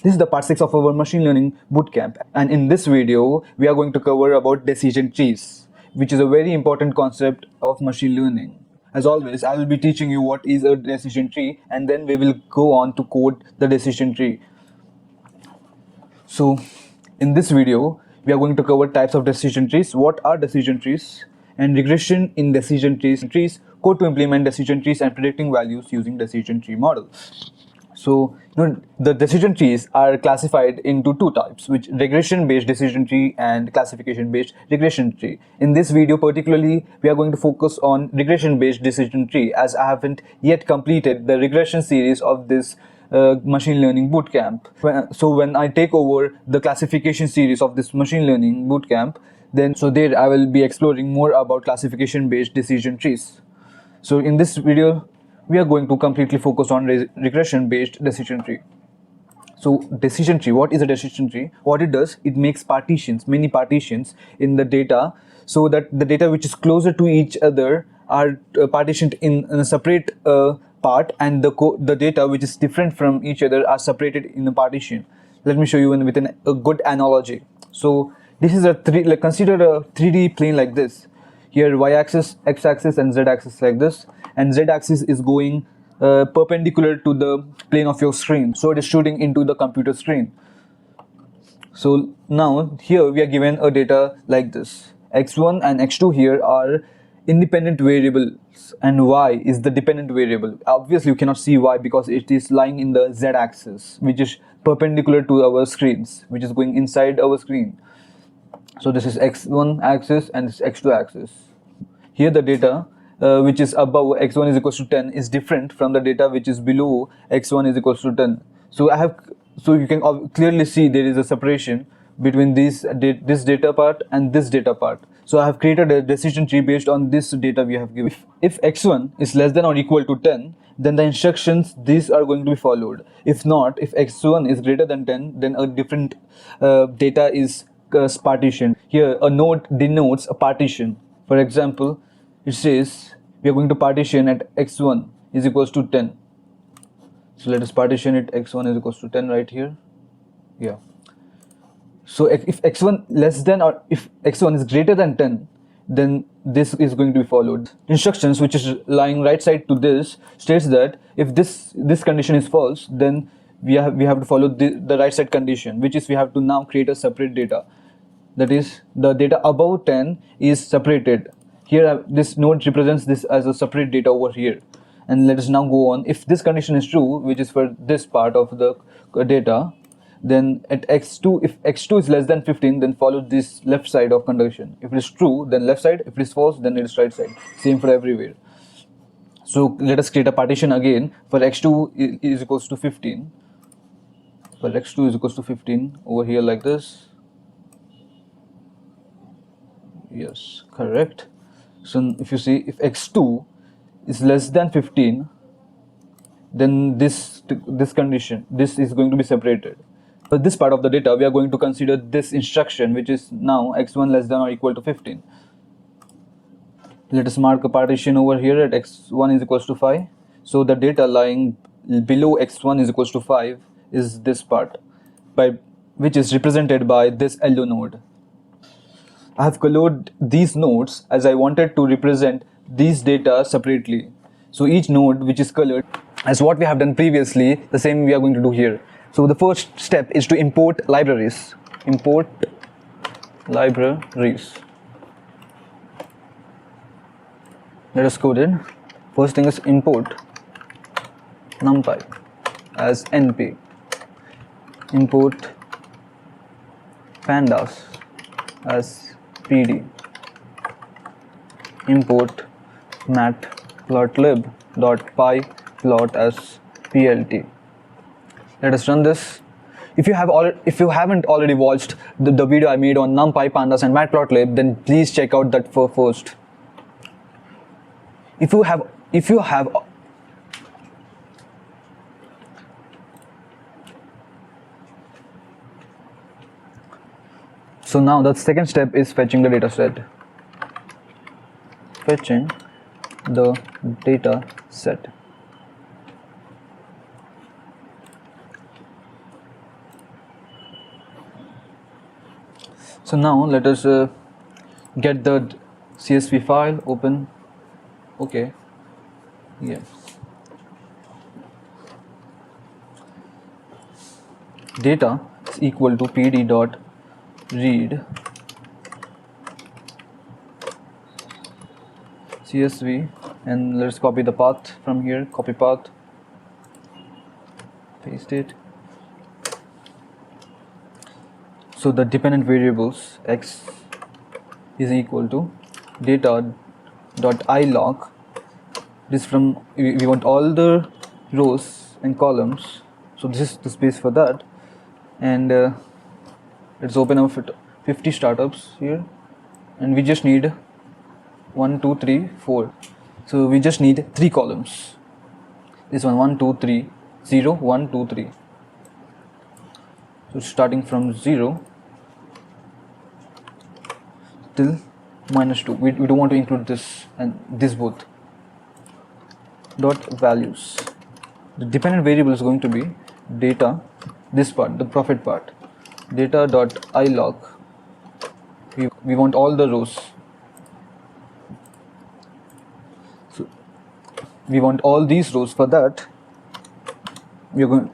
This is the part 6 of our machine learning bootcamp, and in this video we are going to cover about decision trees, which is a very important concept of machine learning. As always, I will be teaching you what is a decision tree, and then we will go on to code the decision tree. So in this video we are going to cover types of decision trees, what are decision trees, and regression in decision trees, code to implement decision trees, and predicting values using decision tree model. So the decision trees are classified into two types, which regression based decision tree and classification based regression tree. In this video particularly we are going to focus on regression based decision tree, as I haven't yet completed the regression series of this machine learning bootcamp. So when I take over the classification series of this machine learning bootcamp, then there I will be exploring more about classification based decision trees. So in this video we are going to completely focus on regression based decision tree. So decision tree, what is a decision tree? What it does, it makes partitions, many partitions in the data, so that the data which is closer to each other are partitioned in a separate part, and the data which is different from each other are separated in a partition. Let me show you with a good analogy. So this is consider a 3D plane like this. Here y-axis, x-axis and z-axis like this, and z-axis is going perpendicular to the plane of your screen, so it is shooting into the computer screen. So now here we are given a data like this. X1 and x2 here are independent variables and y is the dependent variable. Obviously you cannot see y because it is lying in the z-axis, which is perpendicular to our screens, which is going inside our screen. So this is x1 axis and this x2 axis. Here the data which is above x1 is equals to 10 is different from the data which is below x1 is equals to 10. So you can clearly see there is a separation between this data part and this data part. So I have created a decision tree based on this data we have given. If x1 is less than or equal to 10, then the instructions these are going to be followed. If not, if x1 is greater than 10, then a different data is partitioned. Here a node denotes a partition. For example, it says we are going to partition at x1 is equals to 10. So let us partition it x1 is equals to 10 right here. Yeah. So if x1 less than or if x1 is greater than 10, then this is going to be followed. Instructions which is lying right side to this states that if this condition is false, then we have to follow the right side condition, which is we have to now create a separate data. That is, the data above 10 is separated. Here this node represents this as a separate data over here. And let us now go on. If this condition is true, which is for this part of the data, then at x2, if x2 is less than 15, then follow this left side of condition. If it is true, then left side. If it is false, then it is right side. Same for everywhere. So let us create a partition again. For x2 is equals to 15. For x2 is equals to 15 over here like this. Yes, correct. So if you see, if x2 is less than 15, then this condition, this is going to be separated. For this part of the data, we are going to consider this instruction, which is now x1 less than or equal to 15. Let us mark a partition over here at x1 is equals to 5. So the data lying below x1 is equals to 5 is this part, which is represented by this yellow node. I have colored these nodes as I wanted to represent these data separately. So each node which is colored, as what we have done previously, the same we are going to do here. So the first step is to import libraries. Import libraries. Let us code it. First thing is import numpy as np. Import pandas as pd. Import matplotlib.pyplot as plt. Let us run this. If you haven't already watched the video I made on NumPy, pandas and matplotlib, then please check out that first. If you have So now the second step is fetching the data set. Fetching the data set. So now let us get the CSV file open. Okay, yeah. Data is equal to pd dot read CSV, and let's copy the path from here. Copy path, paste it. So the dependent variables x is equal to data dot ilog. This from we want all the rows and columns, so this is the space for that. And let's open up 50 startups here, and we just need 1 2 3 4, so we just need 3 columns. This one 1 2 3 0 1 2 3. So starting from 0 till -2, we don't want to include this and this both. Dot values, the dependent variable is going to be data, this part, the profit part, data dot ilog. We want all the rows, so we want all these rows. For that we are going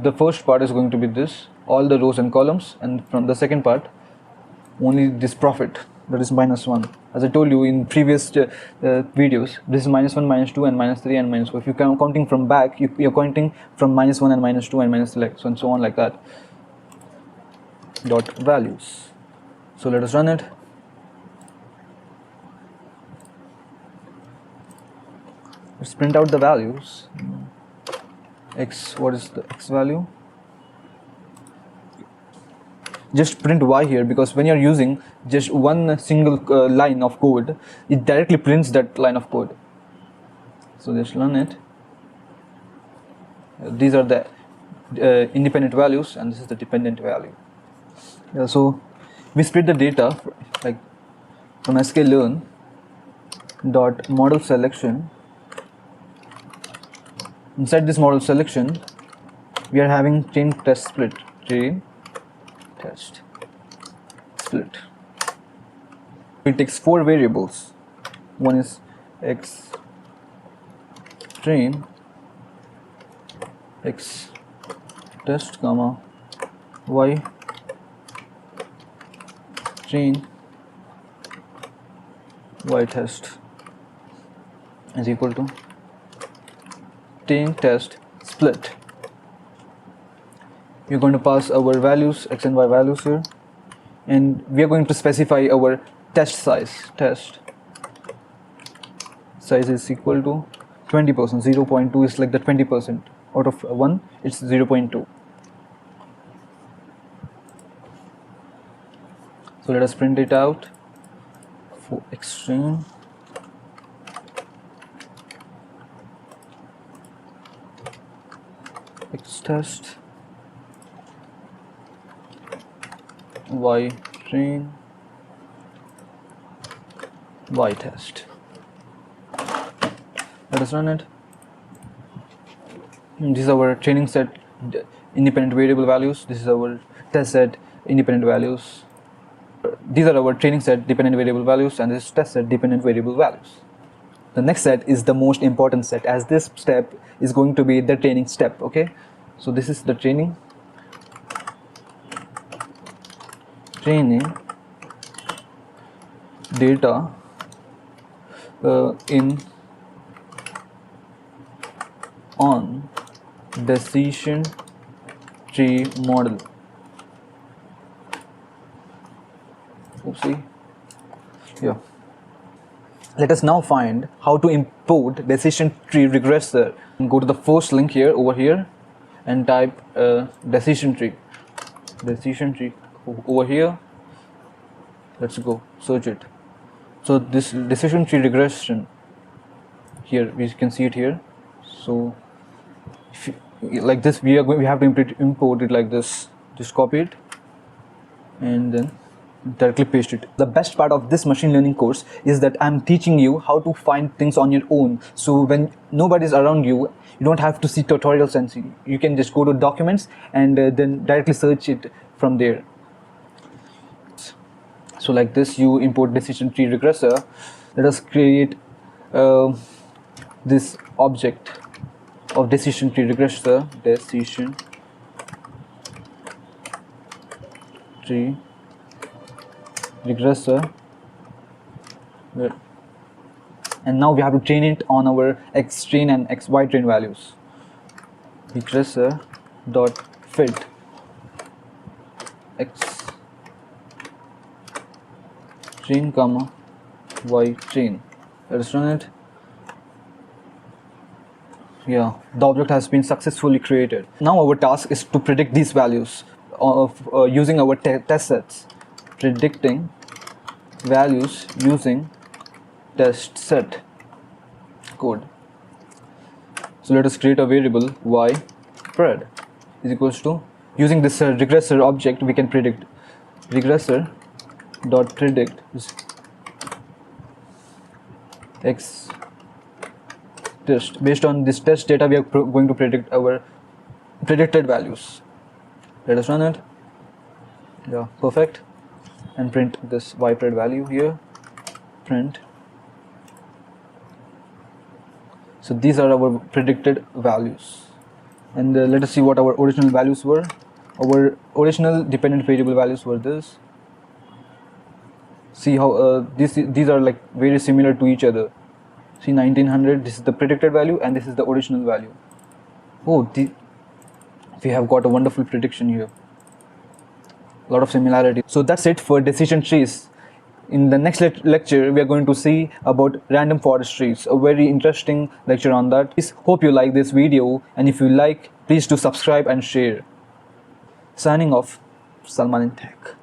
the first part is going to be this, all the rows and columns, and from the second part only this profit, that is -1. As I told you in previous videos, this is -1, -2 and -3 and -4. If you are counting from back, you're counting from -1 and -2 and -3 and so on like that. Dot values. So let us run it. Let's print out the values. X, what is the X value? Just print Y here, because when you're using just one single line of code, it directly prints that line of code. So just run it. These are the independent values, and this is the dependent value. So we split the data like from sklearn dot model selection. Inside this model selection, we are having chain test split. Chain test split. It takes 4 variables. One is x train, x test, comma y train, y test is equal to chain test split. We're going to pass our values, x and y values here, and we are going to specify our test size. Test size is equal to 20%. 0.2 is like the 20%. Out of 1, it's 0.2. So let us print it out for extreme. X test, y train, y test. Let us run it. This is our training set independent variable values. This is our test set independent values. These are our training set dependent variable values, and this is test set dependent variable values. The next set is the most important set, as this step is going to be the training step. Okay, so this is the training data in on decision tree model. Oopsie. Yeah. Let us now find how to import decision tree regressor. Go to the first link here, over here, and type decision tree. Decision tree over here. Let's go search it. So this decision tree regression here, we can see it here. So if you, like this, we have to import it like this. Just copy it and then directly paste it. The best part of this machine learning course is that I'm teaching you how to find things on your own. So when nobody's around you, you don't have to see tutorials and see. You can just go to documents and then directly search it from there. So like this, you import decision tree regressor. Let us create this object of decision tree regressor, decision tree regressor, and now we have to train it on our x train and y train values. Regressor dot fit x train comma y train. Let us run it. Yeah, the object has been successfully created. Now our task is to predict these values of using our test sets. Predicting values using test set code. So let us create a variable y pred is equals to, using this regressor object we can predict regressor dot predict x test. Based on this test data we are going to predict our predicted values. Let us run it. Yeah, perfect. And print this y pred value here. Print. So these are our predicted values, and let us see what our original values were. Our original dependent variable values were this. See how these are like very similar to each other. See, 1900, this is the predicted value and this is the original value. Oh, we have got a wonderful prediction here. A lot of similarity. So that's it for decision trees. In the next lecture, we are going to see about random forest trees, a very interesting lecture on that. Please hope you like this video, and if you like, please do subscribe and share. Signing off, Salman in Tech.